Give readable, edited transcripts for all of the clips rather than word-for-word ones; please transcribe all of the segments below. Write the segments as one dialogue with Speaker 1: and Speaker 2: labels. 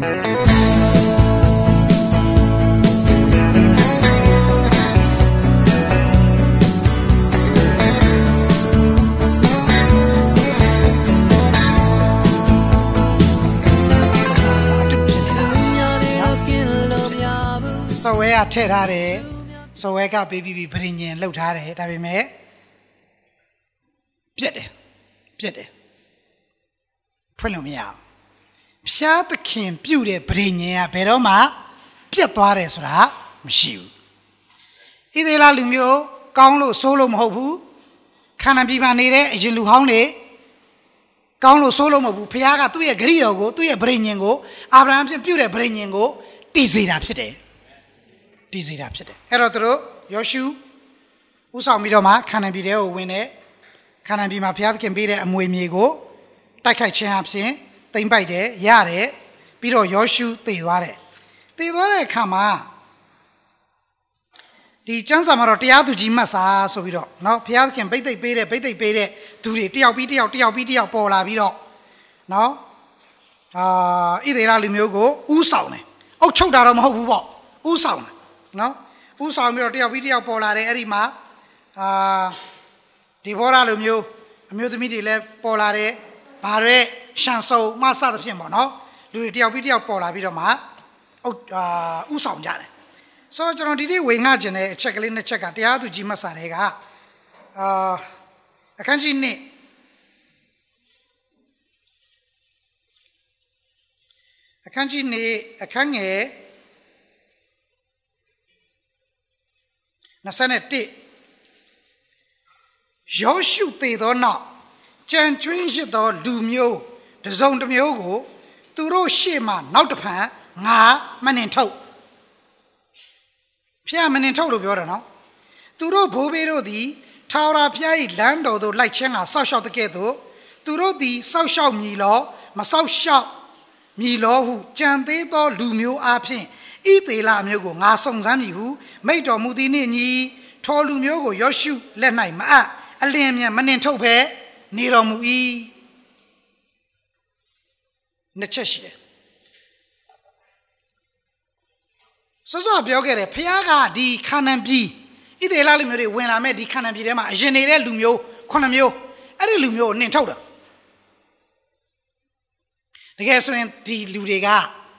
Speaker 1: စော်ဝဲကထည့်ထားတယ်စော်ဝဲကပေးပြီးဗရင်ညင်လှုပ်ထားတယ်ဒါပေမဲ့ပြက်တယ်ဖွင့်လို့မရအောင်ဖျားသခင်ပြုတ်တဲ့ဗရင်ညင်ကဘယ်တော့မှပြက်သွားတယ်ဆိုတာမရှိဘူးဣသရေလလူမျိုးကောင်းလို့ဆိုးလို့မဟုတ်ဘူးခန္ဓာပြည်မှာနေတဲ့အရင်လူဟောင်းတွေကောင်းလို့ဆိုးလို့မဟုတ်ဘူးဖျားကသူ့ရဲ့ဂရိတော်ကိုသူ့ရဲ့ဗရင်ညင်ကိုအာဗြဟံဖြင့်ပြုတ်တဲ့ဗရင်ညင်ကိုတည်စေတာဖြစ်တယ်အဲ့တော့သူတို့ယောရှုဥဆောင်ပြီးတော့မှခါနန်ပြည်ထဲကိုဝင်တယ်ခါနန်ပြည်မှာဘုရားသခင်ပေးတဲ့အမွေမြေကိုတိုက်ခိုက်ခြင်းအပြင်သိမ်းပိုက်တယ်ရတယ်ပြီးတော့ယောရှုတည်သွားတဲ့အခါမှာဒီကျမ်းစာမှာတော့တရားသူကြီးမှတ်စာဆိုပြီးတော့เนาะဘုရားသခင်ဗိသိက်ပေးတဲ့သူတွေတယောက်ပြီးတယောက်ပေါ်လာပြီးတော့เนาะဣသရေလလူမျိုးကိုဥဆောင်တယ်အုတ်ချုပ်တာတော့မဟုတ်ဘူးပေါ့ဥဆောင်တယ်နော်ဥဆောင်ပြီးတော့တယောက်ပြီးတယောက်ပေါ်လာတယ်အဲ့ဒီမှာဒီဘောရလိုမျိုးအမျိုးသမီးတွေလည်းပေါ်လာတယ်ဗာရဲရှန်ဆုံမဆသဖြင့်ပေါ့နော်လူတွေတယောက်ပြီးတယောက်ပေါ်လာပြီးတော့မှဥဆောင်ကြတယ်ဆိုတော့ကျွန်တော်ဒီနေ့ဝေငှကျင်တဲ့အချက်ကလေးနှစ်ချက်ကတရားသူကြီးမှတ်စာတွေကအခန်းကြီး1အခန်းငယ်21ယောရှုသေသောနောက်ကြံကျွင်းရစ်သောလူမျိုးတစုံတစ်မျိုးကိုသူတို့ရှေ့မှနောက်တစ်ဖန်ငါမနှင်ထုတ်ဖျားမနှင်ထုတ်လို့ပြောတယ်နော်သူတို့ဘိုးဘေးတို့သည်ထာဝရဘုရား၏လမ်းတော်သို့လိုက်ခြင်းကစောက်ရှောက်တဲ့ကဲ့သို့သူတို့သည်စောက်ရှောက်မည်လောမစောက်ရှောက်မည်လောဟုကြံသေးသောလူမျိုးအားဖြင့်ဣသေလမျိုးကိုငါစုံစမ်းမည်ဟုမိန့်တော်မူသည်နှင့်ညီထောလူမျိုးကိုယောရှုလက်၌မအပ်အလင်းမြန်မနှင်ထုတ်ဘဲနေတော်မူ၏နှစ်ချက်ရှိတယ်စောစောပြောခဲ့တယ်ဖခင်ကဒီခါနန်ပြည်ဣသေလလူမျိုးတွေဝင်လာမဲ့ဒီခါနန်ပြည်ထဲမှာအရင်နေတဲ့လူမျိုး9မျိုးအဲ့ဒီလူမျိုးကိုနှင်ထုတ်တာတကယ်ဆိုရင်ဒီလူတွေက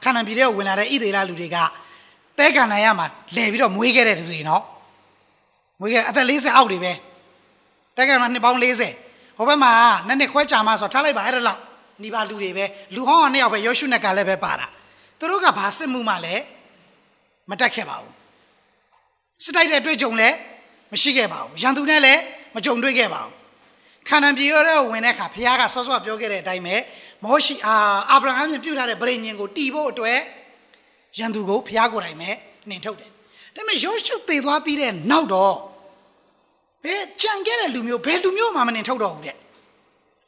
Speaker 1: ခါနန်ပြည်ထဲကိုဝင်လာတဲ့ဣသေလလူတွေကတဲကန်နိုင်ရမှာလဲပြီးတော့မွေးခဲ့တဲ့လူတွေနော်မွေးခဲ့အသက်40အောက်တွေပဲတဲကန်မှာနှစ်ပေါင်း40ဟိုဘက်မှာနှစ်ခွဲကြာမှဆိုထားလိုက်ပါအဲ့ဒါလောက်နေပါလူတွေပဲလူဟောင်းက2ယောက်ပဲယောရှုနဲ့ကလည်းပဲပါတာသူတို့ကဘာစစ်မှုမှလည်းမတက်ခဲ့ပါဘူးစစ်တိုက်တဲ့တွေ့ကြုံလည်းမရှိခဲ့ပါဘူးရန်သူနဲ့လည်းမကြုံတွေ့ခဲ့ပါဘူးခါနန်ပြည်ရဲကိုဝင်တဲ့အခါဘုရားကစောစောပြောခဲ့တဲ့အတိုင်းပဲမောရှိအာဗြဟံမြင်ပြုထားတဲ့ဗြိဉ္ဉ်ကိုတီးဖို့အတွက်ရန်သူကိုဘုရားကိုယ်တိုင်ပဲနှင်ထုတ်တယ်ဒါပေမဲ့ယောရှုသေသွားပြီးတဲ့နောက်တော့ဘယ်ကြံခဲ့တဲ့လူမျိုးဘယ်လူမျိုးမှမနှင်ထုတ်တော့ဘူးတဲ့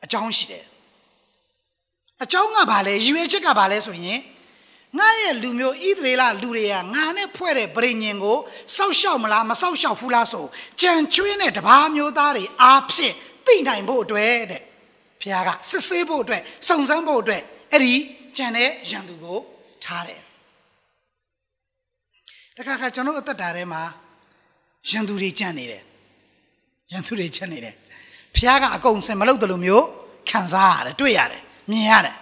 Speaker 1: အကြောင်းရှိတယ်အကြောင်းကဘာလဲရည်ရွယ်ချက်ကဘာလဲဆိုရင်ငါရဲ့လူမျိုးဣသရေလလူတွေကငါနဲ့ဖွဲ့တဲ့ဗြိဉ္ဉ်ကိုစောက်ရှောက်မလားမစောက်ရှောက်ဘူးလားဆိုကြံကျွင်းတဲ့တပါးမျိုးသားတွေအားဖြင့်သိနိုင်ဖို့အတွက်တဲ့ဘုရားကစစ်ဆေးဖို့အတွက်စုံစမ်းဖို့အတွက်အဲ့ဒီကြံတဲ့ရန်သူကိုထားတယ်တခါခါကျွန်တော်အသက်တာထဲမှာရန်သူတွေကြံနေတယ်ဘုရားကအကုန်စင်မလုပ်တယ်လို့မျိုးခံစားရတယ်တွေ့ရတယ်မြင်ရတယ်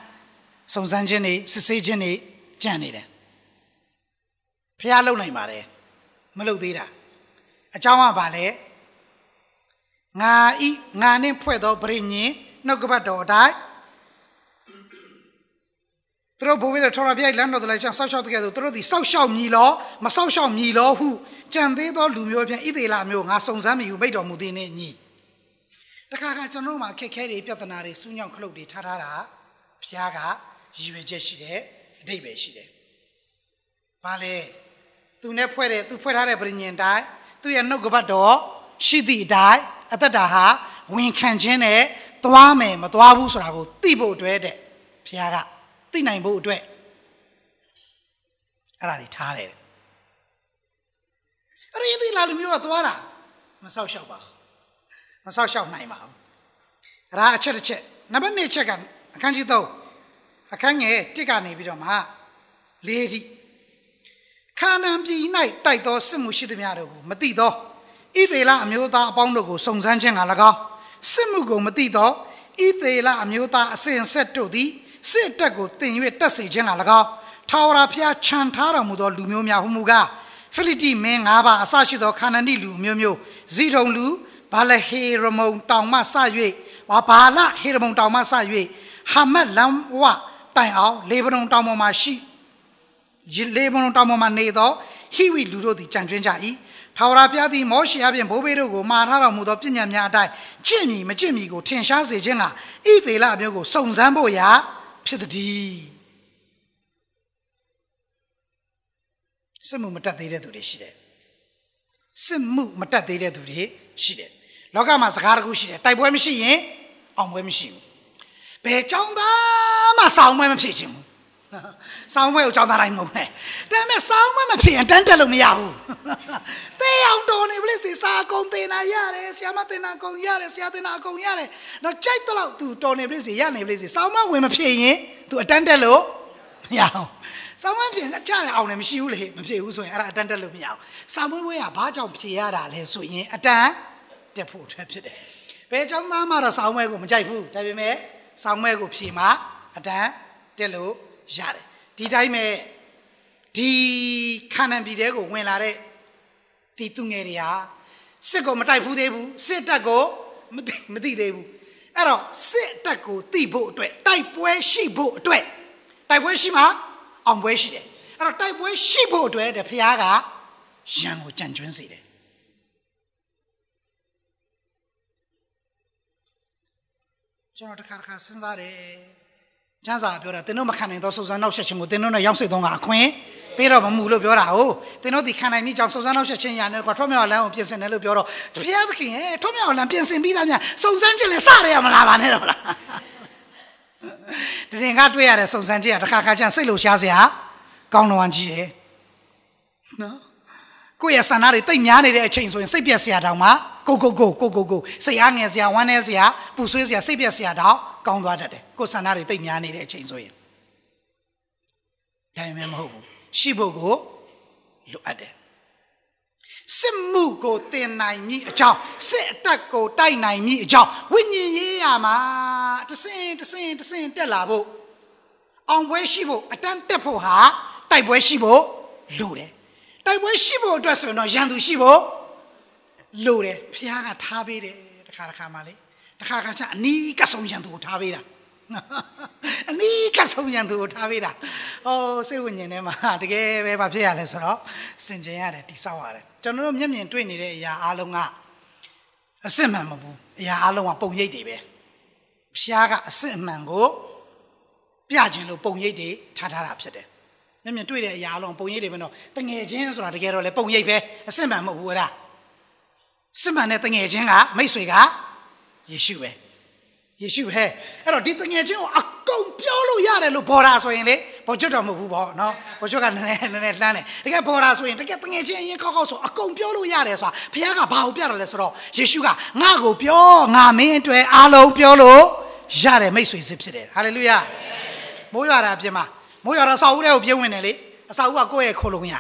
Speaker 1: စုံစမ်းခြင်းတွေစစ်ဆေးခြင်းတွေကြံနေတယ်ဘုရားလုပ်နိုင်ပါတယ်မလုပ်သေးတာအကြောင်းကဘာလဲငါနဲ့ဖွဲ့သောဗြိဉ္ဉ်နှုတ်ကပတ်တော်အတိုင်းသူတို့ဘိုးဘေးတို့ထော်ရပြိုက်လမ်းတော်တို့လည်းစောက်ရှောက်တကယ်ဆိုသူတို့ဒီစောက်ရှောက်မြည်လောမစောက်ရှောက်မြည်လောဟုကြံသေးသောလူမျိုးဖြင့်ဣသေလမျိုးငါစုံစမ်းမိဟုမိန့်တော်မူသည်နှင့်ညီတခါခါကျွန်တော်တို့မှာခက်ခဲတွေပြဿနာတွေစူးညောင်ခလုတ်တွေထားတာဘုရားကရည်ရွယ်ချက်ရှိတယ်အဓိပ္ပာယ်ရှိတယ်ဘာလဲသူနဲ့ဖွဲ့ထားတဲ့ဗြိဉ္ဉ်တိုင်းသူရဲ့နှုတ်ကပတ်တော်ရှိသည့်အတိုင်းအသက်တာဟာဝင်ခံခြင်းနဲ့သွားမယ်မသွားဘူးဆိုတာကိုသိဖို့အတွက်တဲ့ဘုရားကသိနိုင်ဖို့အတွက်အဲ့ဒါတွေထားတယ်အဲ့ဒီလာလူမျိုးကသွားတာမဆောက်ရှောက်ပါမဆောက်ရှောက်နိုင်ပါဘူးအဲ့ဒါအချက်တစ်ချက်နံပါတ်2ချက်ကအခန်းကြီး3အခန်းငယ်1ကနေပြီးတော့မှ လေးထိခါနန်ပြည်၌တိုက်သောစစ်မှုရှိသည်များတို့ကိုမသိသောဣသေလအမျိုးသားအပေါင်းတို့ကိုစုံစမ်းခြင်းက၎င်းစစ်မှုကိုမသိသောဣသေလအမျိုးသားအစဉ်ဆက်တို့သည်စစ်တပ်ကိုတင်၍တက်စေခြင်းက၎င်းထာဝရဘုရားခြံထားတော်မူသောလူမျိုးများဟုမူကားဖိလိတိမင်း၅ပါးအစရှိသောခါနန်တိလူမျိုးမျိုးဇီဒုံလူဘာလဟေရမုန်တောင်မှစ၍ဘာလဟေရမုန်တောင်မှစ၍ဟာမတ်လမ်ဝတိုင်အောင်လေဗနုန်တောင်ပေါ်မှာရှိလေဗနုန်တောင်ပေါ်မှာနေသောဟိဝိလူတို့သည်ကြံကျွင်းကြ၏ထာဝရဘုရားသည်မောရှေအပြင်ဘိုးဘေးတို့ကိုမှာထားတော်မူသောပညာများအတိုင်းကြင့်မီမကြင့်မီကိုထင်ရှားစေခြင်းကဣသေလအမျိုးကိုစုံစမ်းဖို့ရာဖြစ်သည်စစ်မှုမတတ်သေးတဲ့သူတွေရှိတယ်စစ်မှုမတတ်သေးတဲ့သူတွေရှိတယ်လောကမှာစကားတခုရှိတယ်တိုက်ပွဲမရှိရင်အောင်ပွဲမရှိဘူးဘယ်ကြောင်းသားမှစောင်းပွဲမဖြစ်ချင်ဘူးစောင်းပွဲကိုကြောင်းသားတိုင်းမဟုတ်နဲ့ဒါပေမဲ့စောင်းပွဲမဖြစ်ရင်တန်းတက်လို့မရဘူးတေးအောင်တော်နေပြီလေစာအကုန်တင်တာရတယ်ဆရာမတင်တာအကုန်ရတယ်ဆရာတင်တာအကုန်ရတယ်တော့ကြိုက်တော့သူတော်နေပြီလေရနေပြီလေစောင်းမဝင်မဖြစ်ရင်သူအတန်းတက်လို့မရဘူးစောင်းမဖြစ်ကြတယ်အောင်လည်းမရှိဘူးလေမဖြစ်ဘူးဆိုရင်အဲ့ဒါအတန်းတက်လို့မရဘူးစောင်းပွဲကဘာကြောင့်ဖြေရတာလဲဆိုရင်အတန်းတက်ဖို့အတွက်ဖြစ်တယ်ဘယ်ကြောင့်သားမှတော့စောင်းပွဲကိုမကြိုက်ဘူးဒါပေမဲ့စောင်းပွဲကိုဖြေမှအတန်းတက်လို့ရတယ်ဒီတိုင်းပဲဒီခါနန်ပြည်တဲကိုဝင်လာတဲ့ဒီသူငယ်တွေဟာစစ်ကိုမတိုက်ဘူးသေးဘူးစစ်တပ်ကိုမသိသေးဘူးအဲ့တော့စစ်တပ်ကိုသိဖို့အတွက်တိုက်ပွဲရှိဖို့အတွက်တိုက်ပွဲရှိမှအောင်ပွဲရှိတယ်အဲ့တော့တိုက်ပွဲရှိဖို့အတွက်တဲ့ဘုရားကရန်ကိုကြံကျွန်းစေတယ်ကျွန်တော်တစ်ခါစဉ်းစားတယ်ကျမ်းစာပြောတာသင်တို့မခံနိုင်သောစုံစမ်းနောက်ဆက်ခြင်းကိုသင်တို့နဲ့ရောက်စေသောကအခွင့်ပေးတော့မမူလို့ပြောတာဟုတ်သင်တို့ဒီခံနိုင်မိကြောင့်စုံစမ်းနောက်ဆက်ခြင်းရတယ်ကွာထွတ်မြောက်လမ်းကိုပြင်ဆင်တယ်လို့ပြောတော့ဘုရားသခင်ရဲ့ထွတ်မြောက်လမ်းပြင်ဆင်ပြီးသားများစုံစမ်းခြင်းလည်းစရရမလားပါနဲ့တော့လားတရင်ကတွေ့ရတဲ့စုံစမ်းခြင်းကတစ်ခါကျစိတ်လှုပ်ရှားစရာကောင်းတော်ကြီးတယ်နော်ကိုယ့်ရဲ့ဆန္ဒတွေတိတ်များနေတဲ့အချိန်ဆိုရင်စိတ်ပြက်စရာတောင်မှကိုစိတ်အားငယ်စရာဝမ်းနည်းစရာပူဆွေးစရာစိတ်ပြက်စရာတောင်ကောင်းသွားတတ်တယ်ကိုယ်ဆန္ဒတွေတိတ်များနေတဲ့အချိန်ဆိုရင်ဒါပေမဲ့မဟုတ်ဘူးရှိဖို့ကိုလိုအပ်တယ်စစ်မှုကိုတင်နိုင်မည်အကြောင်းစစ်အတက်ကိုတိုက်နိုင်မည်အကြောင်းဝိညာဉ်ရေးရမှာတဆင့်တက်လာဖို့အောင်ပွဲရှိဖို့အတန်းတက်ဖို့ဟာတိုက်ပွဲရှိဖို့လိုတယ်တိုက်ပွဲရှိဖို့အတွက်ဆိုရင်တော့ရန်သူရှိဖို့လိုတယ်ဘုရားကထားပေးတယ်တခါမှလေတခါချအနီးကဆုံးရန်သူကိုထားပေးတာအနီးကဆုံးရန်သူကိုထားပေးတာဟောစိတ်ဝိညာဉ်ထဲမှာတကယ်ပဲဘာဖြစ်ရလဲဆိုတော့စင်ကြင်ရတယ်တိဆောက်ရတယ်ကျွန်တော်တို့မျက်မြင်တွေ့နေတဲ့အရာအလုံးကအစစ်မှန်မဟုတ်အရာအလုံးကပုံရိပ်တွေပဲဘုရားကအစစ်မှန်ကိုပြခြင်းလို့ပုံရိပ်တွေထားတာဖြစ်တယ်မျက်မြင်တွေ့တဲ့အရာအလုံးပုံရိပ်တွေပဲတော့တငယ်ချင်းဆိုတာတကယ်တော့လေပုံရိပ်ပဲအစစ်မှန်မဟုတ်ဘူးအဲ့ဒါစစ်မှန်တဲ့တငယ်ချင်းကမိတ်ဆွေကယေရှုပဲအဲ့တော့ဒီတငယ်ချင်းကိုအကုန်ပြောလို့ရတယ်လို့ဘော်တာဆိုရင်လေဘော်ကျွတ်တော်မဟုတ်ဘူးပေါ့နော်ဘော်ကျွတ်ကနည်းနည်းလှမ်းတယ်တကယ်ဘော်တာဆိုရင်တကယ်တငယ်ချင်းအရင်ကောက်ဆိုအကုန်ပြောလို့ရတယ်ဆိုတာဘုရားကဘာကိုပြတယ်လဲဆိုတော့ယေရှုကငါ့ကိုပြောငါမင်းအတွက်အားလုံးပြောလို့ရတယ်မိတ်ဆွေစစ်ဖြစ်တယ်ဟာလေလုယာမိုးရွာတာအပြင်မှာမိုးရွာတော့အစာအုပ်တွေကိုပြေးဝင်တယ်လေအစာအုပ်ကကိုယ့်ရဲ့ခိုလုံရ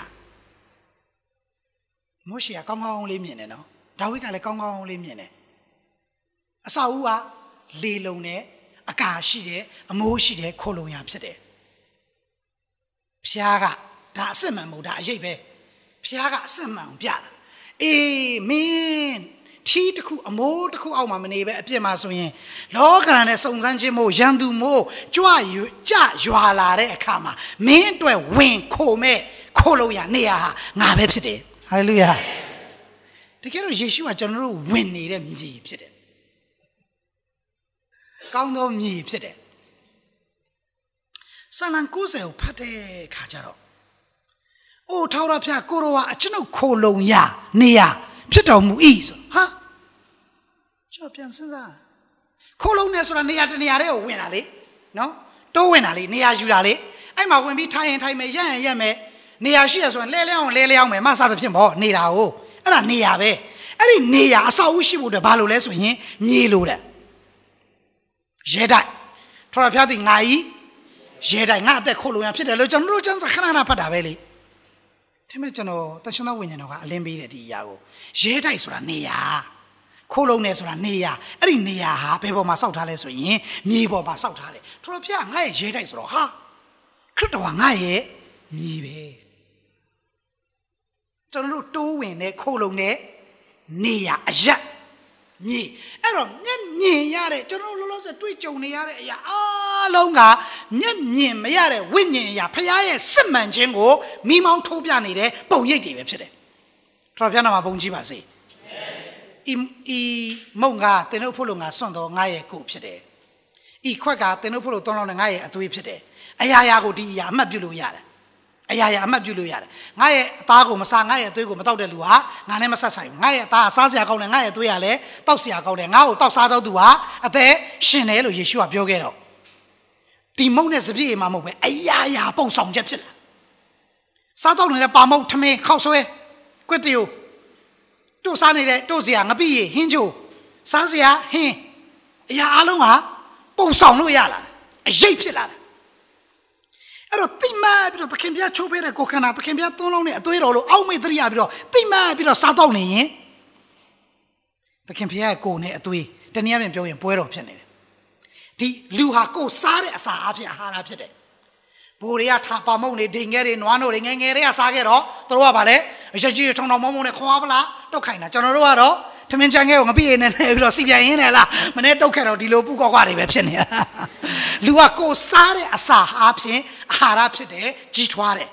Speaker 1: မိုးရှေကကောင်းကောင်းလေးမြင်တယ်နော်ဒါဝိဒ်ကလည်းကောင်းကောင်းလေးမြင်တယ်အစာအုပ်ကလေလုံနဲ့အကာရှိတယ်အမိုးရှိတယ်ခိုလုံရဖြစ်တယ်ဘုရားကဒါအစစ်မှန်မဟုတ်ဒါအရေးပဲဘုရားကအစစ်မှန်ကိုပြတာအေးမင်းထီးတစ်ခုအမိုးတစ်ခုအောက်မှာမနေပဲအပြစ်မှာဆိုရင်လောကရန်နဲ့စုံစမ်းခြင်းမို့ရန်သူမို့ကြွရွာလာတဲ့အခါမှာမင်းအတွက်ဝင်ခိုမဲ့ခိုလုံရနေရာဟာငါပဲဖြစ်တယ်ဟာလေလုယာတကယ်တော့ယေရှုကကျွန်တော်တို့ဝင်နေတဲ့မြေဖြစ်တယ်ကောင်းသောမြေဖြစ်တယ်ဆာလံ90ကိုဖတ်တဲ့ခါကျတော့အိုးထာဝရဘုရားကိုရောကအကျွန်ုပ်ခိုလုံရနေရဖြစ်တော်မူ၏ဆိုဟာကျွန်တော်ပြန်စဉ်းစားခိုလုံနေဆိုတာနေရာတနေရာတွေကိုဝင်တာလေနော်တိုးဝင်တာလေနေရာယူတာလေအဲ့မှာဝင်ပြီးထိုင်ရင်ထိုင်မယ်ရက်မယ်နေရာရှိရဆိုရင်လဲအောင်မယ်မဆသဖြင့်ပေါ့နေတာကိုအဲ့ဒါနေရာပဲအဲ့ဒီနေရာအဆောက်အဦရှိဖို့အတွက်ဘာလို့လဲဆိုရင်မြေလို့တဲ့ရဲတိုက်ထာဝရဘုရားသည်ငါဤ ရဲတိုင်းငါအသက်ခိုးလို့ရဖြစ်တယ်လို့ကျွန်တော်တို့ကျမ်းစာခဏခဏဖတ်တာပဲလေဒါပေမဲ့ကျွန်တော်တရှင်သောဝိညာဉ်တော်ကအလင်းပေးတဲ့ဒီအရာကိုရဲတိုင်းဆိုတာနေရာခိုးလုံးနေဆိုတာနေရာအဲ့ဒီနေရာဟာဘယ်ပေါ်မှာစောက်ထားလဲဆိုရင်မြေပေါ်မှာစောက်ထားတယ်ထို့တော့ဖျားငါရဲ့ရဲတိုင်းဆိုတော့ဟာခရစ်တော်ကငါရဲ့မြေပဲကျွန်တော်တို့တိုးဝင်တဲ့ခိုးလုံးတဲ့နေရာအရက်မြေအဲ့တော့မျက်မြင်ရတဲ့ကျွန်တော်လောလောဆယ်တွေ့ကြုံနေရတဲ့အရာအားလုံးကမျက်မြင်မရတဲ့ဝိညာဉ်အရာဖခင်ရဲ့စစ်မှန်ခြင်းကိုမိမောင်းထိုးပြနေတဲ့ပုံရိပ်တွေပဲဖြစ်တယ်။တော်ပြနာမှာပုံကြည့်ပါစေ။ဤမုံကတင်တို့ဖို့လို့ငါစွန့်တော်ငါရဲ့ကိုဖြစ်တယ်။ဤခွက်ကတင်တို့ဖို့လို့တောင်းလောင်းတဲ့ငါရဲ့အသွေးဖြစ်တယ်။အရာရာကိုဒီအရာအမှတ်ပြုလို့ရတယ်။အရာရာအမှတ်ပြုလို့ရတယ်ငါရဲ့အသားကိုမစားငါရဲ့အသွေးကိုမတောက်တဲ့လူဟာငါနဲ့မဆက်ဆိုင်ဘူးငါရဲ့အသားစားစရာကောင်းတယ်ငါရဲ့အသွေးကလည်းတောက်စရာကောင်းတယ်ငါ့ကိုတောက်စားတော့သူဟာအသက်ရှင်တယ်လို့ယေရှုကပြောခဲ့တော့ဒီမုံနဲ့စပြည့်အိမ်မှာမဟုတ်ပဲအရာရာပုံဆောင်ချက်ဖြစ်လာစားတော့နေတဲ့ပါမုတ်ထမင်းခောက်ဆွဲကွက်တူတို့စားနေတဲ့တို့စရာငပိရဟင်းချိုစားစရာဟင်းအရာအလုံးကပုံဆောင်လို့ရလာအရေးဖြစ်လာတယ်အဲ့တော့တိမပြီးတော့သခင်ပြချိုးပေးတဲ့ကိုခန္ဓာသခင်ပြသွန်းလုံးနဲ့အသွေးတော်လို့အောက်မေ့တရိယာပြီးတော့တိမပြီးတော့စားတော့နေရင်သခင်ပြရဲ့ကိုနဲ့အသွေးတနည်းအားဖြင့်ပြောရင်ပွဲတော်ဖြစ်နေတယ်ဒီလူဟာကိုစားတဲ့အစာအဖြစ်အာဟာရဖြစ်တယ်ဘိုးတွေကထားပါမုံတွေဒိန်ငယ်တွေနွားနို့တွေငယ်ငယ်တွေကစားခဲ့တော့တို့ကဗာလဲအရကြီးထုံတော်မုံမုံနဲ့ခွာပလားတုတ်ခိုင်းတာကျွန်တော်တို့ကတော့ထမင်းချန်ငယ်ကိုငပိရည်နဲ့ပြီးတော့စီပြန်ရင်းနေလားမနေ့တုတ်ခဲ့တော့ဒီလိုပူကောက်ကွာတွေပဲဖြစ်နေတာလူကကိုစားတဲ့အစာအဖြစ်အာဟာရဖြစ်တယ်ကြီးထွားတယ်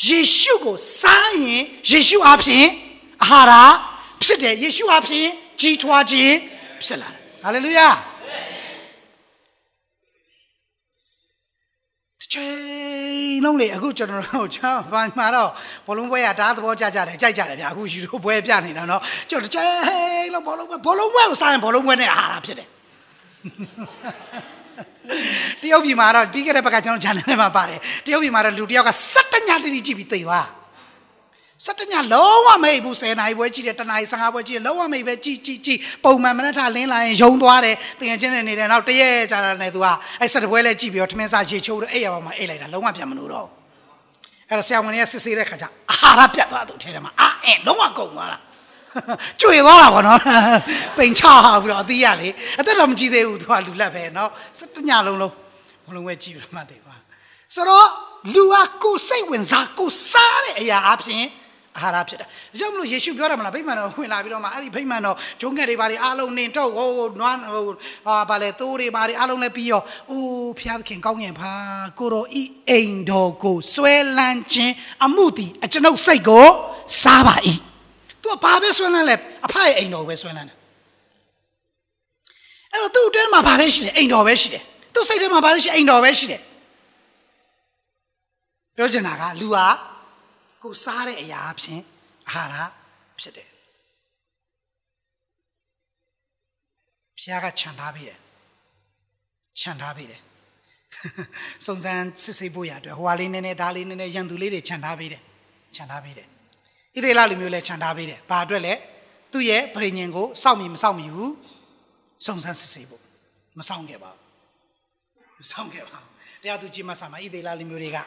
Speaker 1: ယေရှုကိုစားရင်ယေရှုအဖြစ်အာဟာရဖြစ်တယ်ယေရှုအဖြစ်ကြီးထွားခြင်းဖြစ်လာတယ်ဟာလေလုယာချိန်လုံးလေအခုကျွန်တော်တို့ချမ်းဘာမှတော့ဘောလုံးပွဲကဒါသဘောကျကြတယ်ကြိုက်ကြတယ်ဗျအခုယူရိုပွဲပြနေတာနော်ကျွန်တော်ချိန်လုံးဘောလုံးပွဲကိုစားရင်ဘောလုံးပွဲနဲ့အာဟာရဖြစ်တယ်တရုတ်ပြည်မှာတော့ပြီးခဲ့တဲ့ဘက်ကကျွန်တော်ဂျန်နယ်ထဲမှာပါတယ်တရုတ်ပြည်မှာတော့လူတယောက်က17ညတိတိကြည့်ပြီးသိသွား17ညလုံးဝမိတ်ဘူး10နာရီပွဲကြည့်တယ်1နာရီ15ပွဲကြည့်တယ်လုံးဝမိတ်ပဲကြည့်ပုံမှန်မနက်ထလင်းလာရင်ယုံသွားတယ်တင်ချင်းနေနေတယ်နောက်တရက်ကြာတာနဲ့သူကအဲ့17ပွဲလဲကြည့်ပြီးတော့ထမင်းစားရေချိုးတော့အဲ့ရပါမှအိတ်လိုက်တာလုံးဝပြန်မလို့တော့အဲ့တော့ဆရာဝန်ကြီးကစစ်ဆေးတဲ့ခါကျအာဟာရပြတ်သွားသူထဲထဲမှာလုံးဝကုန်သွားတာကျွေသွားတာပေါ့နော်ပိန်ချပြီးတော့အသီးရလေအသက်တော့မကြည့်သေးဘူးသူကလူလက်ပဲနော်17ညလုံးဘလုံးဝဲကြည့်ပြီးတော့မှသိသွားဆိုတော့လူကကိုစိတ်ဝင်စားကိုစားတဲ့အရာအပြင်အာဟာရဖြစ်တာအကြောင်းမလို့ယေရှုပြောတယ်မလားဗိမာန်တော်ဝင်လာပြီးတော့မှအဲ့ဒီဗိမာန်တော်ဂျုံငယ်တွေဘာတွေအားလုံးနင်တော့ဟိုနွားဘာလဲသိုးတွေဘာတွေအားလုံးလည်းပြီးရောအိုးဖျားသခင်ကောင်းငင်ဖာကိုတော်ဤအိမ်တော်ကိုဆွဲလန်းခြင်းအမှုသည်အကျွန်ုပ်စိတ်ကိုစားပါ၏သူကဘာပဲဆွဲလန်းလဲအဖရဲ့အိမ်တော်ကိုပဲဆွဲလန်းတယ်အဲ့တော့သူ့အတွင်းမှာဘာပဲရှိတယ်အိမ်တော်ပဲရှိတယ်သူ့စိတ်ထဲမှာဘာလဲရှိအိမ်တော်ပဲရှိတယ်ပြောချင်တာကလူဟာကိုစားတဲ့အရာအဖြစ်အာဟာရဖြစ်တယ်ဖျားကခြံထားပေးတယ်စုံစမ်းစစ်ဆေးဖို့ရအတွက်ဟိုဟာလေးနည်းနည်းဒါလေးနည်းနည်းရန်သူလေးတွေခြံထားပေးတယ်ဣသေလလူမျိုးလည်းခြံထားပေးတယ်ဘာအတွက်လဲသူ့ရဲ့ဗြိဉ္ဉ်ကိုစောင့်မစောင့်မိဘူးစုံစမ်းစစ်ဆေးဖို့မစောင့်ခဲ့ပါဘူးတရားသူကြီးမဆာမဣသေလလူမျိုးတွေက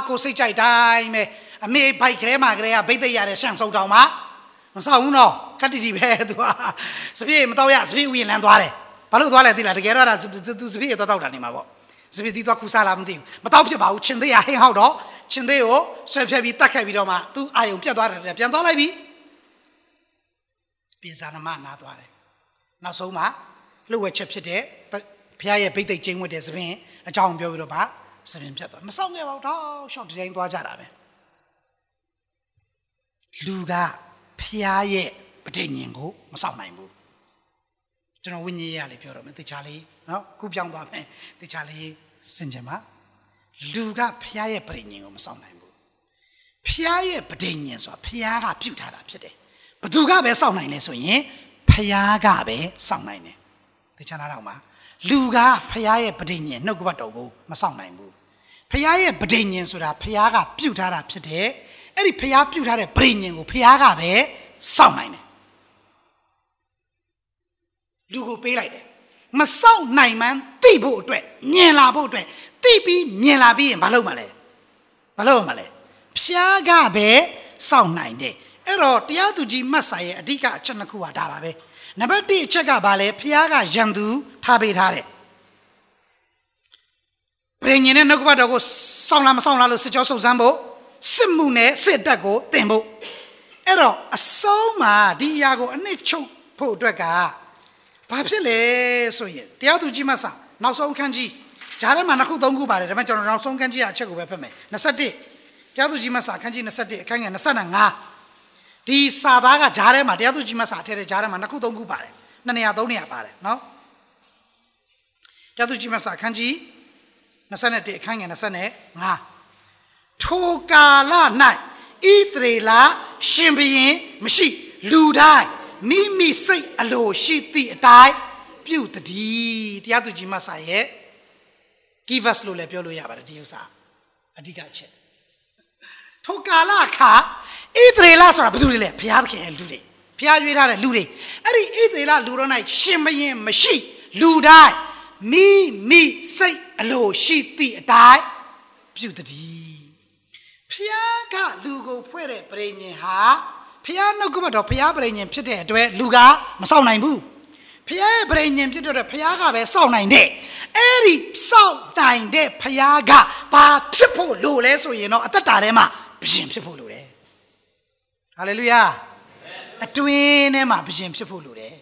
Speaker 1: ကိုစိတ်ကြိုက်တိုင်းပဲအမေဘိုက်ကလေးမှာကလေးကဗိတ်သိက်ရတဲ့ရှန့်စုံတောင်မှာမဆောက်ဘူးနော်ကတိတိပဲသူကစပြည့်မတော့ရစပြည့်ဥယျာဉ်လန်းသွားတယ်ဘာလို့သွားလဲသိလားတကယ်တော့သူစပြည့်တော့တောက်တာနေမှာပေါ့စပြည့်တီးသွားကူစားလာမသိဘူးမတော့ဖြစ်ပါဘူးချင်းသေးရဟင်းဟောက်တော့ချင်းသေးကိုဆွဲဖြတ်ပြီးတတ်ခဲ့ပြီးတော့မှသူအာယုံပြတ်သွားတယ်ပြန်သွားလိုက်ပြီပြင်စာနမနာသွားတယ်နောက်ဆုံးမှလှုပ်ဝက်ချက်ဖြစ်တဲ့ဘုရားရဲ့ဗိတ်သိက်ကျင်းဝတ်တဲ့စပင်းအကြောင်းပြောပြီးတော့ပါစပင်းဖြတ်သွားမဆောင်ခဲ့ပါဘူးတော့ရှောင်းတိုင်းသွားကြတာပဲလူကဘုရားရဲ့ပဋိညာဉ်ကိုမဆောင်နိုင်ဘူးကျွန်တော်ဝိညာဉ်ရေးရလေပြောတော့မယ်တေချာလေးနော်ခုပြောင်းသွားမယ်တေချာလေးစင်ကြင်ပါလူကဘုရားရဲ့ပဋိညာဉ်ကိုမဆောင်နိုင်ဘူးဘုရားရဲ့ပဋိညာဉ်ဆိုတာဘုရားကပြုထားတာဖြစ်တယ်ဘသူကပဲဆောင်နိုင်လဲဆိုရင်ဘုရားကပဲဆောင်နိုင်တယ်တေချာနာတော့မှာလူကဖခင်ရဲ့ပဋိညာဉ်နှုတ်ကပတ်တော်ကိုမဆောင်နိုင်ဘူးဖခင်ရဲ့ပဋိညာဉ်ဆိုတာဖခင်ကပြုထားတာဖြစ်တယ်အဲ့ဒီဖခင်ပြုထားတဲ့ပဋိညာဉ်ကိုဖခင်ကပဲဆောင်နိုင်တယ်လူကိုပေးလိုက်တယ် မစောင့်နိုင်မှန်းသိဖို့အတွက်မြင်လာဖို့အတွက်သိပြီးမြင်လာပြီးရင်ဘာလုပ်မှာလဲဖျားကပဲစောင့်နိုင်တယ်အဲ့တော့တရားသူကြီးမတ်စာရဲ့အဓိကအချက်နှစ်ခုဟာဒါပါပဲနံပါတ်1အချက်ကဘာလဲဖျားကရန်သူထားပေးထားတယ်ပြင်ရင်နဲ့နှုတ်ကပတ်တော်ကိုစောင့်လားမစောင့်လားလို့စစ်ကြောစုံစမ်းဖို့စစ်မှုနဲ့စစ်တပ်ကိုတင်ဖို့အဲ့တော့အဆုံးမှာဒီအရာကိုအနှစ်ချုပ်ဖို့အတွက်ကဘာဖြစ်လဲဆိုရင်တရားသူကြီးမတ်စာနောက်ဆုံးခန်းကြီးဂျားထဲမှာ2ခု3ခုပါတယ်ဒါပေမဲ့ကျွန်တော်နောက်ဆုံးခန်းကြီးအချက်ကိုပဲဖတ်မယ်21တရားသူကြီးမတ်စာခန်းကြီး21အခန်းငယ်25ဒီစာသားကဂျားထဲမှာတရားသူကြီးမတ်စာထဲတဲ့ဂျားထဲမှာ2ခု3ခုပါတယ်2နေရာ3နေရာပါတယ်နော်တရားသူကြီးမတ်စာခန်းကြီး21အခန်းငယ်25ထိုကာလ၌ဣသရေလရှင်ဘုရင်မရှိလူတိုင်းမိမိစိတ်အလိုရှိသည့်အတိုင်းပြုတည်းတရားသူကြီးမတ်စာရဲ့ give us လို့လည်းပြောလို့ရပါတယ်ဒီဥစ္စာအဓိကအချက်ထိုကာလအခါဣသရေလဆိုတာဘယ်သူတွေလဲဘုရားသခင်ရဲ့လူတွေဘုရားရွေးထားတဲ့လူတွေအဲ့ဒီဣသရေလလူတို့၌ရှင်ဘုရင်မရှိလူတိုင်းမိမိစိတ်အလိုရှိသည့်အတိုင်းပြုတည်းဘုရားကလူကိုဖွဲ့တဲ့ပရိညင်ဟာဘုရားနှုတ်ကပတ်တော်ဘုရားပရိညင်ဖြစ်တဲ့အတွက်လူကမစောင့်နိုင်ဘူးဘုရားရဲ့ပရိညင်ဖြစ်တဲ့အတွက်ဘုရားကပဲစောင့်နိုင်တယ်အဲ့ဒီစောင့်နိုင်တဲ့ဘုရားကဘာဖြစ်ဖို့လိုလဲဆိုရင်တော့အသက်တာထဲမှာဘုရင်ဖြစ်ဖို့လိုတယ်ဟာလေလုယာအတွင်းထဲမှာဘုရင်ဖြစ်ဖို့လိုတယ်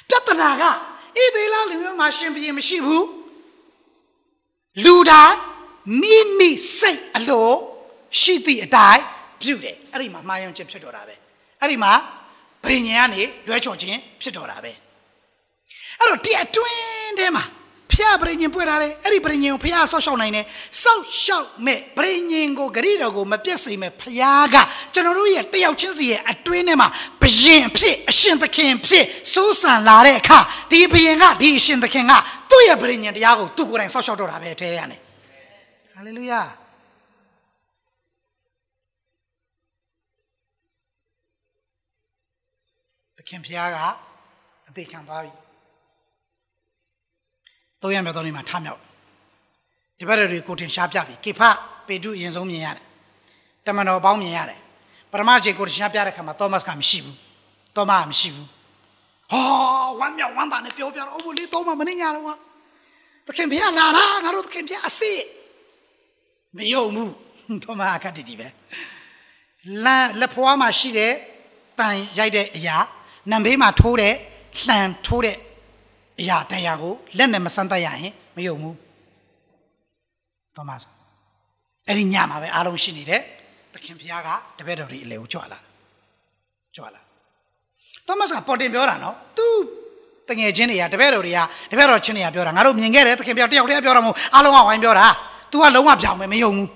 Speaker 1: ပြဿနာကဣသရေလလူမျိုးမှာရှင်ဘုရင်မရှိဘူးလူတိုင်းမိမိစိတ်အလိုရှိသည့်အတိုင်းပြုတယ်အဲ့ဒီမှာမှားယွင်းခြင်းဖြစ်တော်တာပဲအဲ့ဒီမှာပရိညင်ကနေလွဲချော်ခြင်းဖြစ်တော်တာပဲအဲ့တော့ဒီအတွင်းထဲမှာဖျားပရိညင်ပွေထားတယ်အဲ့ဒီပရိညင်ကိုဖျားဆောက်ရှောက်နိုင်တယ်ဆောက်ရှောက်မဲ့ပရိညင်ကိုဂရိတော်ကိုမပြတ်စေမဲ့ဖျားကကျွန်တော်တို့ရဲ့တယောက်ချင်းစီရဲ့အတွင်းထဲမှာဘုရင်အဖြစ်အရှင်သခင်ဖြစ်စိုးစံလာတဲ့အခါဒီဘုရင်ကဒီအရှင်သခင်ကသူ့ရဲ့ပရိညင်တရားကိုသူ့ကိုယ်တိုင်ဆောက်ရှောက်တော့တာပဲအထဲထဲကနေဟာလေလုယာသခင်ဖျားကအသေးခံသွားပြီ3ရက်မြောက်သောနေ့မှာထမြောက်ဒီဘက်တွေကိုတင်ရှားပြပြီကေဖပေတုအရင်ဆုံးမြင်ရတယ်တမန်တော်ပေါင်းမြင်ရတယ်ပထမချိန်ကိုတင်ရှားပြတဲ့ခါမှာသောမတ်ကမရှိဘူးသောမတ်မရှိဘူးဟောဝမ်းမြောက်ဝမ်းသာနဲ့ပြောပြတော့အိုးလေသောမတ်မနေညာတော့သခင်ဖျားလာတာငါတို့သခင်ဖျားအစစ်မယုံဘူးသောမတ်အခက်တည်ပဲလက်ဖွားမှာရှိတဲ့တန်ရိုက်တဲ့အရာနံဘေးမှာထိုးတဲ့လှန်ထိုးတဲ့အရာတရားကိုလက်နဲ့မစမ်းတတ်ရရင်မယုံဘူးသောမတ်အဲ့ဒီညမှာပဲအားလုံးရှိနေတဲ့သခင်ဖျားကတပည့်တော်တွေအလေကိုကြွလာသောမတ်ကပေါ်တင်ပြောတာနော်သူတငယ်ချင်းတွေကတပည့်တော်ချင်းတွေကပြောတာငါတို့မြင်ခဲ့တယ်သခင်ဖျားတယောက်တည်းပြောတာမဟုတ်အားလုံးကဝိုင်းပြောတာ तू ကလုံးဝပြောင်းမယ်မယုံဘူး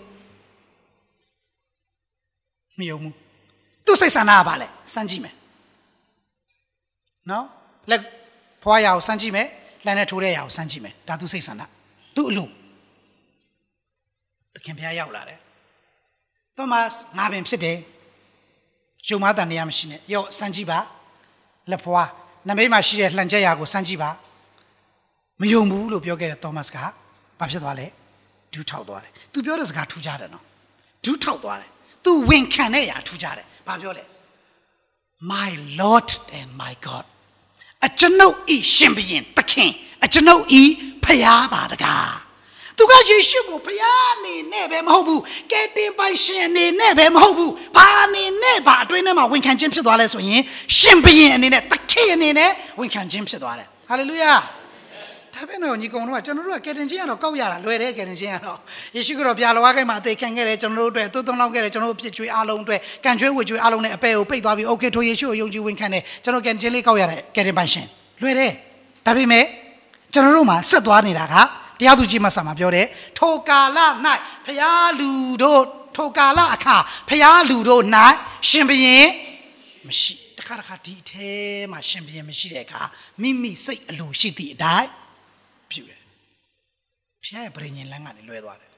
Speaker 1: သူစိတ်ဆန္ဒကဘာလဲစမ်းကြည့်မယ်နော်လက်ဖွားရအောင်စမ်းကြည့်မယ်လှမ်းနဲ့ထိုးတဲ့ရအောင်စမ်းကြည့်မယ်ဒါသူစိတ်ဆန္ဒသူ့အလို့သခင်ဖျားရောက်လာတယ်သောမတ်ငါပင်ဖြစ်တယ်ဂျုံမတန်နေရမရှိနဲ့ရော့စမ်းကြည့်ပါလက်ဖွားနမိတ်မှာရှိတဲ့လှန်ချက်ရာကိုစမ်းကြည့်ပါမယုံဘူးလို့ပြောခဲ့တဲ့သောမတ်ကဘာဖြစ်သွားလဲဒူးထောက်သွားတယ်သူပြောတဲ့စကားထူးခြားတယ်နော်ဒူးထောက်သွားတယ်သူဝင်ခံတဲ့ရာထူးခြားတယ်ဘာပြောလဲ My Lord and my God အကျွန်ုပ်ဤရှင်ဘုရင်သခင်အကျွန်ုပ်ဤဖျားပါတကားသူကယေရှုကိုဖျားအနေနဲ့ပဲမဟုတ်ဘူးကယ်တင်ပိုင်ရှင်အနေနဲ့ပဲမဟုတ်ဘူးဘာအနေနဲ့ဘာအတွင်းထဲမှာဝန်ခံခြင်းဖြစ်သွားလဲဆိုရင်ရှင်ဘုရင်အနေနဲ့သခင်အနေနဲ့ဝန်ခံခြင်းဖြစ်သွားတယ်ဟာလေလုယာဒါပဲနော်ညီကောင်တို့ကကျွန်တော်တို့ကကယ်တင်ခြင်းကတော့ကောက်ရတာလွယ်တယ်ကယ်တင်ခြင်းကတော့ယေရှုကတော့ပြာလွားခိုင်းမှာအသေးခံခဲ့တယ်ကျွန်တော်တို့အတွက်သွတ်သွန်းလောက်ခဲ့တယ်ကျွန်တော်တို့ပြစ်ကြွေးအားလုံးအတွက်ကံကြွေးဝေကြွေးအားလုံးနဲ့အပယ်ကိုပိတ်သွားပြီးโอเคထိုယေရှုကိုယုံကြည်ဝင်ခံတယ်ကျွန်တော်ကယ်တင်ခြင်းလေးကောက်ရတယ်ကယ်တင်ပိုင်ရှင်လွယ်တယ်ဒါပေမဲ့ကျွန်တော်တို့မှာဆက်သွားနေတာကတရားသူကြီးမဆာမှာပြောတယ်ထိုကာလ၌ဖျားလူတို့ထိုကာလအခါဖျားလူတို့၌ရှင်ဘုရင်မရှိတခါဒီအထဲမှာရှင်ဘုရင်မရှိတဲ့အခါမိမိစိတ်အလိုရှိသည့်အတိုင်းပြုတယ်ဖျားရဲ့ပရိညင်လမ်းကနေလွဲသွားတယ်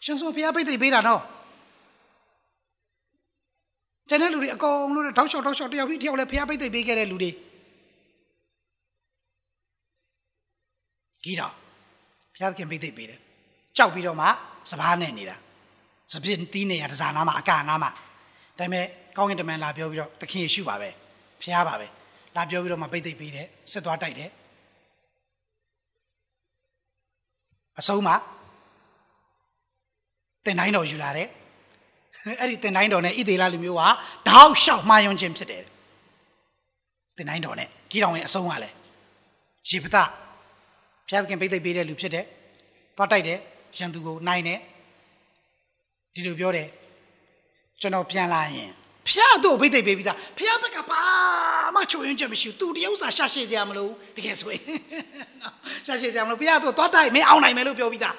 Speaker 1: ရှင်ဆိုဖျားပိတ်သိပ်ပေးတာနော်ကြ ကျန်တဲ့လူတွေအကုန်လုံးတောက်လျှောက်တယောက်ပြီးတယောက်လည်းဖျားပိတ်သိပ်ပေးခဲ့တဲ့လူတွေကြီးတော့ဖျားခင်ပိတ်သိပ်ပေးတယ်ကြောက်ပြီးတော့မှစပားနဲ့နေတာစပြင်းတီးနေရတစားနာမှာအကာနာမှာဒါပေမဲ့ကောင်းကင်တမန်လာပြောပြီးတော့သခင်ယေရှုပါပဲဖျားပါပဲလာပြောပြီးတော့မှပိတ်သိပ်ပေးတယ်စစ်သွားတိုက်တယ်အဆုံးမှာတင်တိုင်းတော်ယူလာတယ်အဲ့ဒီတင်တိုင်းတော်နဲ့ဣသေလလူမျိုးကတောက်လျှောက်မှားယွင်းခြင်းဖြစ်တယ်တင်တိုင်းတော်နဲ့ကြီးတော်ရဲ့အဆုံးကလည်းယေဖသဖျားခင်ပိတ်သိပ်ပေးတဲ့လူဖြစ်တယ်သွားတိုက်တယ်ရန်သူကိုနိုင်တယ်ဒီလိုပြောတယ်ကျွန်တော်ပြန်လာရင်ဖျားတို့ပိတ်သိပ်ပေးပြီးသားဖျားဘက်ကဘာမှချိုးယွင်းချက်မရှိဘူးသူတယောက်စာရှာရှည်စရာမလိုတကယ်ဆိုရင်ရှာရှည်စရာမလိုဖျားတို့သွားတိုက်မင်းအောင်နိုင်မယ်လို့ပြောပြီးသား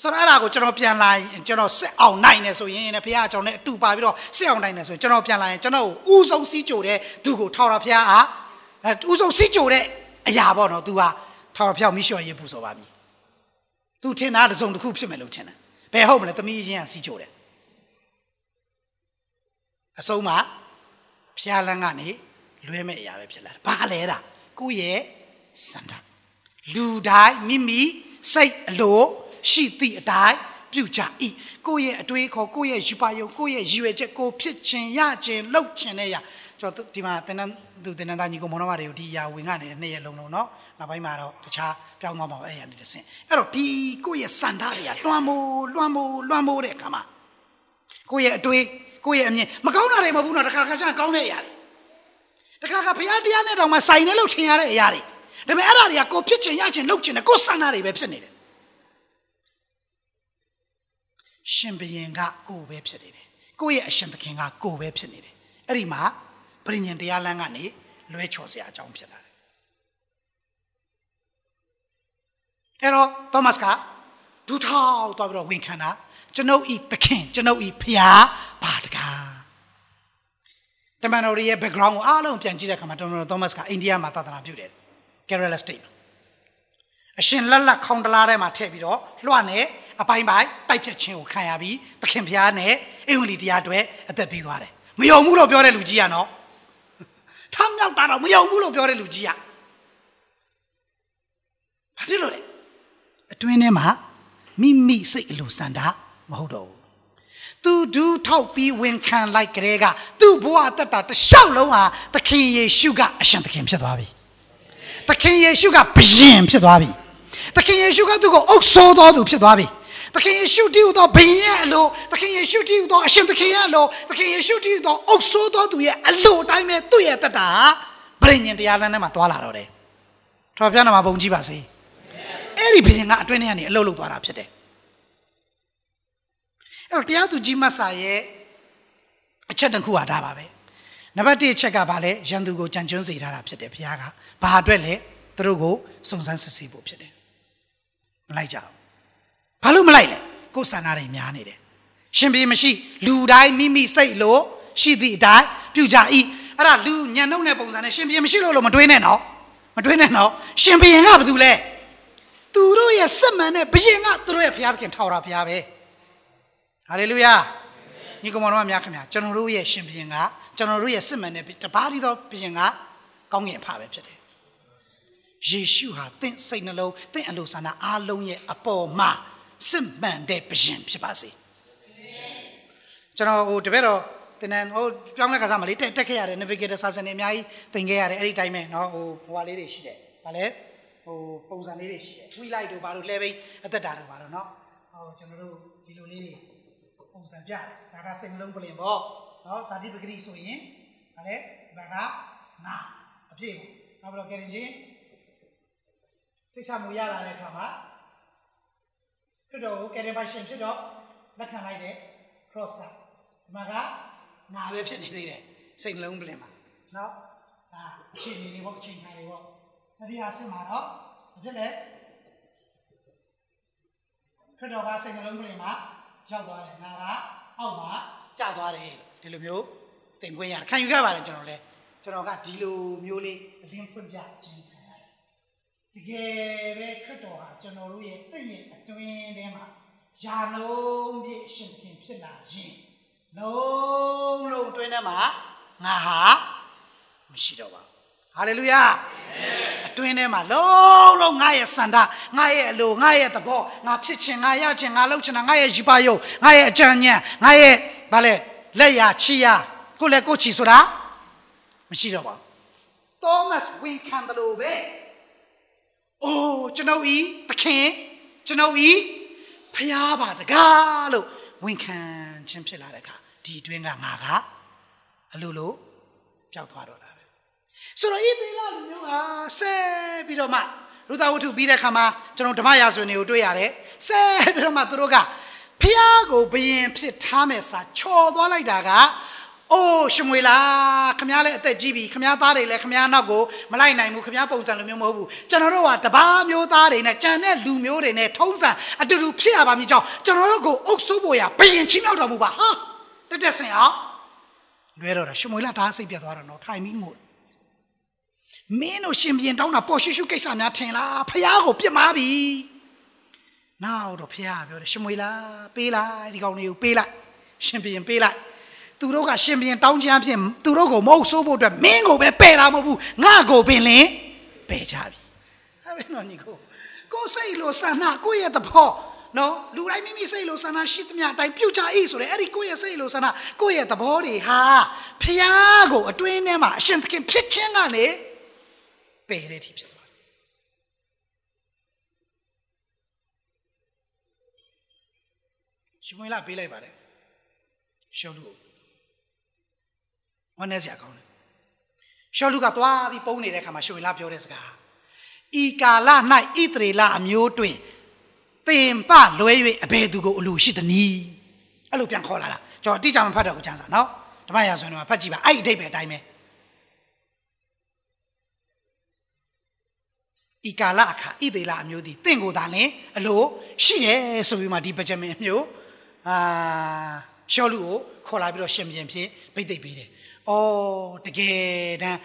Speaker 1: ဆိုတော့အဲ့ဒါကိုကျွန်တော်ပြန်လာရင်ကျွန်တော်စစ်အောင်နိုင်တယ်ဆိုရင်လည်းဖျားကျွန်တော်နဲ့အတူပါပြီးတော့စစ်အောင်နိုင်တယ်ဆိုရင်ကျွန်တော်ပြန်လာရင်ကျွန်တော်ကိုဥဆုံးစီးကြိုတဲ့သူကိုထောက်တော်ဖျားအားဥဆုံးစီးကြိုတဲ့အရာပေါ့နော်သူကထောက်တော်ဖျားမိလျှော်ရေးပူဇော်ပါပြီသူထင်တာတစုံတစ်ခုဖြစ်မယ်လို့ထင်တယ်ဘယ်ဟုတ်မလဲသမီးချင်းကစီးကြိုတယ်အဆုံးမှာဖျားလန်းကနေလွဲမဲ့အရာပဲဖြစ်လာတယ်ဘာလဲတာကိုယ့်ရဲ့စန္ဒလူတိုင်းမိမိစိတ်အလိုရှိသည့်အတိုင်းပြုကြ၏ကိုယ့်ရဲ့အတွေးခေါ်ကိုယ့်ရဲ့ယူပါယုံကိုယ့်ရဲ့ရည်ရွယ်ချက်ကိုဖြစ်ခြင်းရခြင်းလှုပ်ခြင်းနဲ့ရကျွန်တော်ဒီမှာတင်နန်းသားညီကိုမောင်နှမတွေကိုဒီအရာဝင်ကနေနှစ်ရက်လုံးလုံးเนาะနောက်ပိုင်းမှာတော့တခြားပြောင်းသွားမှာအဲ့ရနေတဆင်အဲ့တော့ဒီကိုယ့်ရဲ့စန္ဒတွေကလွှမ်းမိုးတဲ့အခါမှာကိုယ့်ရဲ့အတွေးကိုယ့်ရဲ့အမြင်မကောင်းတာတွေမဟုတ်ဘူးနော်တခါကျကောင်းတဲ့အရာတွေတခါဘုရားတရားနဲ့တောင်မှဆိုင်နေလို့ထင်ရတဲ့အရာတွေဒါပေမဲ့အဲ့ဒါတွေကကိုဖြစ်ခြင်းရခြင်းလှုပ်ခြင်းနဲ့ကိုယ်စန္ဒတွေပဲဖြစ်နေတယ်ရှင်ဘုရင်ကကိုပဲဖြစ်နေတယ်ကိုယ့်ရဲ့အရှင်သခင်ကကိုပဲဖြစ်နေတယ်အဲ့ဒီမှာပရိညင်တရားလမ်းကနေလွဲချော်စရာအကြောင်းဖြစ်လာတယ်အဲ့တော့သောမတ်ကဒူထောက်သွားပြီးတော့ဝန်ခံတာကျွန်ုပ်ဤသခင်ကျွန်ုပ်ဤဖျားပါတကားတမန်တော်ရဲ့ background ကိုအားလုံးပြန်ကြည့်တဲ့အခါမှာသောမတ်ကအိန္ဒိယမှာသာသနာပြုတယ် Kerala State အရှင်လက်ခေါင်းတလားထဲမှာထည့်ပြီးတော့လွှတ်နေအပိုင်းတိုက်ဖြတ်ခြင်းကိုခံရပြီးသခင်ဖျားနဲ့အင်္ဂလိပ်တရားတွေအသက်ပေးသွားတယ်မယုံဘူးလို့ပြောတဲ့လူကြီးကနော်ထမ်းမြောက်တာတော့မယုံဘူးလို့ပြောတဲ့လူကြီးကဘာဖြစ်လို့လဲအတွင်းထဲမှာမိစိတ်အလိုစန္ဒမဟုတ်တော့ဘူးသူဒူးထောက်ပြီးဝန်ခံလိုက်ကလေးကသူ့ဘဝအသက်တာတစ်လျှောက်လုံးဟာသခင်ယေရှုကအရှင်သခင်ဖြစ်သွားပြီသခင်ယေရှုကဘုရင်ဖြစ်သွားပြီသခင်ယေရှုကသူ့ကိုအုပ်ဆိုးတော်သူဖြစ်သွားပြီသခင်ယေရှုတည်ဟူသောဘုရင်ရဲ့အလိုသခင်ယေရှုတည်ဟူသောအရှင်သခင်ရဲ့အလိုသခင်ယေရှုတည်ဟူသောအုပ်ဆိုးတော်သူရဲ့အလိုအတိုင်းပဲသူ့ရဲ့သက်တာဗြိဉ္ဉ်တရားလမ်းထဲမှာသွားလာတော့တယ်ထော်ပြနာမှာပုံကြည့်ပါစေအဲ့ဒီဘုရင်ကအတွင်းထဲကနေအလုတ်လုတ်သွားတာဖြစ်တယ်အဲ့တော့တရားသူကြီးမတ်စာရဲ့အချက်တစ်ခုဟာဒါပါပဲနံပါတ်1အချက်ကဘာလဲရန်သူကိုကြံကျွန်းစေထားတာဖြစ်တယ်ဘုရားကဘာအတွက်လဲသူတို့ကိုစုံစမ်းစစ်ဆေးဖို့ဖြစ်တယ်မလိုက်ကြဘူးဘာလို့မလိုက်လဲကိုယ်ဆန္ဒတွေများနေတယ်ရှင်ပြေမရှိလူတိုင်းမိစိတ်လို့ရှိသည့်အတိုင်းပြုကြ၏အဲ့ဒါလူညံနှုတ်တဲ့ပုံစံနဲ့ရှင်ပြေမရှိလို့မတွေးနဲ့နော်ရှင်ပြေကဘာတူလဲသူတို့ရဲ့စစ်မှန်တဲ့ဘုရင်ကသူတို့ရဲ့ဘုရားသခင်ထောက်တာဘုရားပဲဟာလေလုယာညီကောင်တော်များခင်ဗျာကျွန်တော်တို့ရဲ့ရှင်ဘုရင်ကကျွန်တော်တို့ရဲ့စစ်မှန်တဲ့တပါးတည်းသောဘုရင်ကကောင်းကင်ဖပဲဖြစ်တယ်ယေရှုဟာသင်စိတ်နှလုံးသင်အလိုဆန္ဒအားလုံးရဲ့အပေါ်မှာစစ်မှန်တဲ့ဘုရင်ဖြစ်ပါစေကျွန်တော်တပည့်တော်တင်နန်းပြောင်းလဲခါစားမလေးတက်ခဲ့ရတယ် navigator စာစံတွေအများကြီးသင်ခဲ့ရတယ်အဲ့ဒီတိုင်းပဲเนาะဟိုလေးတွေရှိတယ်ဗာလဲပုံစံလေးတွေရှိတယ် wheel light တို့ဘာလို့လှဲပိန်းအသက်တာတို့ဘာလို့เนาะကျွန်တော်တို့ဒီလိုလေးတွေပုံစံပြတယ်ဒါကစိတ်နှလုံးပလင်ပေါ့เนาะဇာတိပဂတိဆိုရင်ဗာလဲဒါကနာအပြည့်ပေါ့နောက်ပြီးတော့ကယ်ရင်ချင်းစိတ်ချမှုရလာတဲ့အခါမှာဖြစ်တော့ကယ်ရင်ပါရှင်ဖြစ်တော့လက်ခံလိုက်တဲ့ cross ကဒီမှာကနာပဲဖြစ်နေသေးတယ်စိတ်နှလုံးပလင်မှာเนาะဒါအချိန်တွေပေါ့အချိန်ခါတွေပေါ့တရားစစ်မှာတော့ဖြစ်လေဖြစ်တော့ကစိတ်နှလုံးပလင်မှာရောက်သွားတယ်နာကအောက်မှာကျသွားတယ်ဒီလိုမျိုးသင်ခွင့်ရတယ်ခံယူခဲ့ပါတယ်ကျွန်တော်ကဒီလိုမျိုးလေးအလင်းဖွင့်ပြခြင်းခံရတယ်တကယ်ပဲခရစ်တော်ဟာကျွန်တော်တို့ရဲ့တည့်ရဲ့အတွင်းထဲမှာယာလုံးပြည့်ရှင်ခင်ဖြစ်လာရင် လုံးတွင်းထဲမှာငါဟာမရှိတော့ပါဘူးဟာလေလုယာအတွင်းထဲမှာလုံးငါရဲ့စန္ဒငါရဲ့အလိုငါရဲ့သဘောငါဖြစ်ခြင်းငါရခြင်းငါလုပ်ခြင်းငါရဲ့ယူပါယုံငါရဲ့အကြံဉာဏ်ငါရဲ့ဗာလဲလက်ရချီရကိုလည်းကိုချီဆိုတာမရှိတော့ပါဘူးသောမတ်ဝင်ခံတယ်လို့ပဲအိုးကျွန်ုပ်ဤသခင်ကျွန်ုပ်ဤဖျားပါတကားလို့ဝန်ခံခြင်းဖြစ်လာတဲ့အခါဒီအတွင်းကငါကအလိုလိုပျောက်သွားတော့တာပဲဆိုတော့ဤသီလလူမျိုးဟာဆက်ပြီးတော့မှလူသားဝတ္ထုပြီးတဲ့အခါမှာကျွန်တော်ဓမ္မရာဇဝင်တွေကိုတွေ့ရတယ်ဆက်ပြီးတော့မှသူတို့ကဖျားကိုဘယင်ဖြစ်ထားမဲ့စာချော်သွားလိုက်တာကအိုးရှမွေလာခမ ्या လည်းအသက်ကြီးပြီခမ ्या သားတွေလည်းခမ ्या နောက်ကိုမလိုက်နိုင်ဘူးခမ ्या ပုံစံလိုမျိုးမဟုတ်ဘူးကျွန်တော်တို့ကတပါးမျိုးသားတွေနဲ့ကြံတဲ့လူမျိုးတွေနဲ့ထုံးစံအတူတူဖြစ်ရပါမည်ကြောင့်ကျွန်တော်တို့ကိုအုပ်စိုးဖို့ရဘယင်ချင်းမြောက်တော်မူပါဟာတက်ဆင်အောင်လွဲတော့တာရှမွေလာဒါစိတ်ပြတ်သွားတာနော်ထိုင်ပြီးမို့မင်းတို့ရှင်ပြန်တောင်းတာပေါ်ရှုရှုကိစ္စများထင်လားဖះကိုပြစ်မှားပြီနောက်တော့ဖះပြောတယ်ရှမွေလာပေးလိုက်ဒီကောင်လေးကိုပေးလိုက်ရှင်ပြန်ပေးလိုက်သူတို့ကရှင်ပြန်တောင်းချမ်းဖြင့်သူတို့ကိုမဟုတ်ဆိုးဖို့အတွက်မင်းကိုပဲပယ်တာမဟုတ်ဘူးငါကိုပင်လင်းပယ်ကြပြီအဲ့ဘယ်တော့ညီကိုစိတ်လိုဆန္ဒကိုယ့်ရဲ့သဘောနော်လူတိုင်းမိမိစိတ်လိုဆန္ဒရှိသမျှအတိုင်းပြုတ်ကြ၏ဆိုတဲ့အဲ့ဒီကိုယ့်ရဲ့စိတ်လိုဆန္ဒကိုယ့်ရဲ့သဘောတွေဟာဖះကိုအတွင်းထဲမှာအရှင်သခင်ဖြစ်ခြင်းကလေပယ်တဲ့ထိဖြစ်သွားတယ်ရှင်မွေလာပေးလိုက်ပါတယ်ရှောလူဝမ်းနေစရာကောင်းတယ်ရှောလူကသွားပြီးပုံနေတဲ့အခါမှာရှင်မွေလာပြောတဲ့စကားဤကာလ၌ဣသရေလအမျိုးတွင်သင်ပလွဲ၍အဘယ်သူကိုအလိုရှိသနည်းအဲ့လိုပြန်ခေါ်လာတာကျွန်တော်အတိအကျမဖတ်တော့ဘူးကျန်စာနော်ဓမ္မရာဇဝင်မှာဖတ်ကြည့်ပါအဲ့ဒီအဓိပ္ပာယ်အတိုင်းပဲဤကာလအခါဣသေလအမျိုးသည်တင့်ကိုသာလင်အလိုရှိတယ်ဆိုပြီးမှဒီဗကြမင်အမျိုးရှောလူကိုခေါ်လာပြီးတော့ရှင်ပြန်ဖြစ်ဗိတ်သိက်ပေးတယ်။အော်တကယ်တမ်း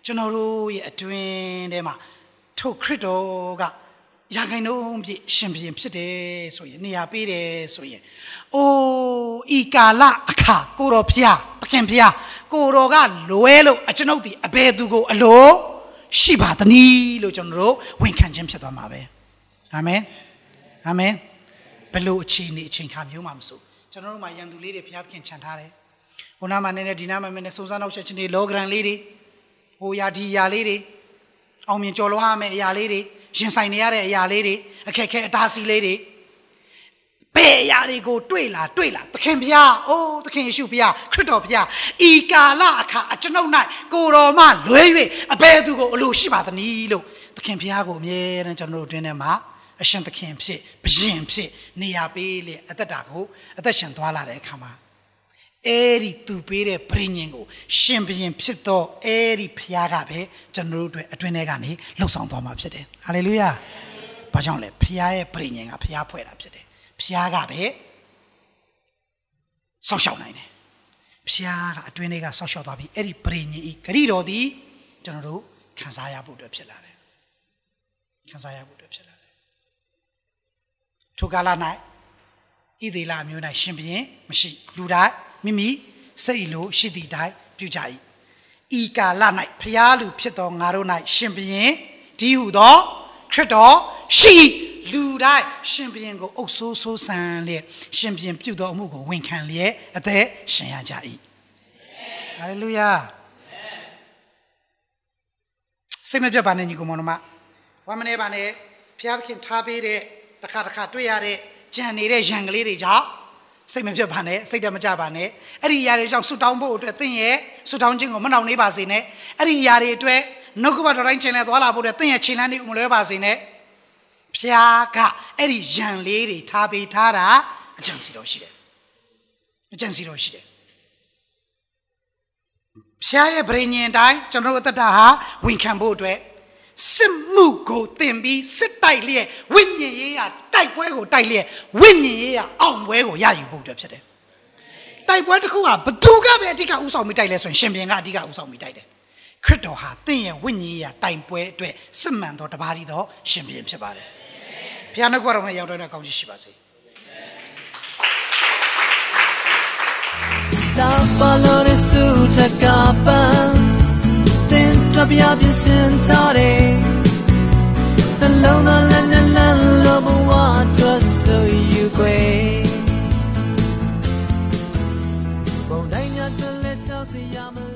Speaker 1: ကျွန်တော်တို့ရဲ့အတွင်းထဲမှာထိုခရစ်တော်ကရာခိုင်နှုန်းပြည့်ရှင်ပြန်ဖြစ်တယ်ဆိုရင်နေရာပေးတယ်ဆိုရင်အိုးဤကာလအခါကိုတော်ဖျားသခင်ဖျားကိုတော်ကလွဲလို့အကျွန်ုပ်ဒီအဘယ်သူကိုအလိုရှိပါသနည်းလို့ကျွန်တော်တို့ဝန်ခံခြင်းဖြစ်သွားမှာပဲအာမင်အာမင်ဘလို့အချိန်ခါမျိုးမှမဆိုကျွန်တော်တို့မှာယံသူလေးတွေဘုရားသခင်ခြံထားတယ်ဟိုနားမှာနဲ့ဒီနားမှာနဲ့စိုးစားနောက်ချက်ချင်းတွေလောဂရန်လေးတွေဟိုယာဒီယာလေးတွေအောင်မြင်ကြော်လွှားမယ့်အရာလေးတွေရင်ဆိုင်နေရတဲ့အရာလေးတွေအခက်ခဲအတားဆီးလေးတွေဘယ်အရာတွေကိုတွေ့လာသခင်ဘုရားအိုးသခင်ယေရှုဘုရားခရစ်တော်ဘုရားဤကာလအခါအကျွန်ုပ်၌ကိုတော်မှလွဲ၍အဘယ်သူကိုအလိုရှိပါသနည်းလို့သခင်ဘုရားကိုအမြဲတမ်းကျွန်တော်တို့တွင်ထဲမှာအရှင်သခင်ဖြစ်ဘုရင်ဖြစ်နေရာပေးလေအသက်တာကိုအသက်ရှင်သွားလာတဲ့အခါမှာအဲ့ဒီသူပေးတဲ့ပရိညင်ကိုရှင်ဘုရင်ဖြစ်တော့အဲ့ဒီဘုရားကပဲကျွန်တော်တို့အတွင်းထဲကနေလှုပ်ဆောင်သွားမှာဖြစ်တယ်ဟာလေလုယာဘာကြောင့်လဲဘုရားရဲ့ပရိညင်ကဘုရားဖွဲ့တာဖြစ်တယ်ဘုရားကပဲဆောက်ရှောက်နိုင်တယ်ဘုရားကအတွင်းထဲကဆောက်ရှောက်သွားပြီးအဲ့ဒီပရိညင်ဤဂရိတော်သည်ကျွန်တော်တို့ခံစားရဖို့အတွက်ဖြစ်လာတယ်ခံစားရဖို့အတွက်ဖြစ်လာတယ်ထိုကာလ၌ဣသေလအမျိုး၌ရှင်ဘုရင်မရှိလူတိုင်းမိမိစိတ်လိုရှိသည့်တိုင်းပြုကြ၏ဤကာလ၌ဘုရားလူဖြစ်သောငါတို့၌ရှင်ဘုရင်ဒီဟုသောခရစ်တော်ရှိလူတိုင်းရှင်ဘုရင်ကိုအုပ်ဆိုးဆိုးဆန်လျက်ရှင်ဘုရင်ပြုသောအမှုကိုဝန်ခံလျက်အသက်ရှင်ရကြ၏ဟာလေလုယာစိတ်မပြတ်ပါနဲ့ညီကောင်မောင်တို့ဝမ်းမနေပါနဲ့ဘုရားသခင်ထားပေးတဲ့တစ်ခါတွေ့ရတဲ့ကြံနေတဲ့ရံကလေးတွေကြောင့်စိတ်မပြတ်ပါနဲ့စိတ်တမကြပါနဲ့အဲ့ဒီအရာတွေကြောင့်ဆူတောင်းဖို့အတွက်သင်ရဲ့ဆူတောင်းခြင်းကိုမနှောင့်နှေးပါစေနဲ့အဲ့ဒီအရာတွေအတွက်နှုတ်ကပတ်တော်တိုင်းခြင်းနဲ့သွားလာဖို့အတွက်သင်ရဲ့ခြေလှမ်းတွေမလွဲပါစေနဲ့ဘုရားကအဲ့ဒီရံလေးတွေထားပေးထားတာအကျင့်စီတော်ရှိတယ်အကျင့်စီတော်ရှိတယ်ဘုရားရဲ့ဗြိဉ္ဉ်တိုင်းကျွန်တော်တို့အသက်တာဟာဝန်ခံဖို့အတွက်စစ်မှုကိုတင်ပြီးစစ်တိုက်လျက်ဝိညာဉ်ရေးရတိုက်ပွဲကိုတိုက်လျက်ဝိညာဉ်ရေးရအောင်ပွဲကိုရယူဖို့အတွက်ဖြစ်တယ်တိုက်ပွဲတစ်ခုကဘသူကပဲအဓိကဥဆောင်ပြီးတိုက်လဲဆိုရင်ရှင်ဘုရင်ကအဓိကဥဆောင်ပြီးတိုက်တယ်ခရစ်တော်ဟာသင်ရဲ့ဝိညာဉ်ရေးရတိုက်ပွဲအတွက်စစ်မှန်သောတပါးရီသောရှင်ဘုရင်ဖြစ်ပါတယ်ဘုရားနှုတ်ကတော်မှာရောက်တော့ကောင်းချီးရှိပါစေ
Speaker 2: တာပါလို့ရစုချက်ကပန်းတင်ထပ်ပြပြစင်ထားတယ်နှလုံးသားလည်းနဲ့လန်းလို့ဘဝအတွက်ဆိုယူခွေဘုံတိုင်းများတွင်လက်ကြောက်စီရမ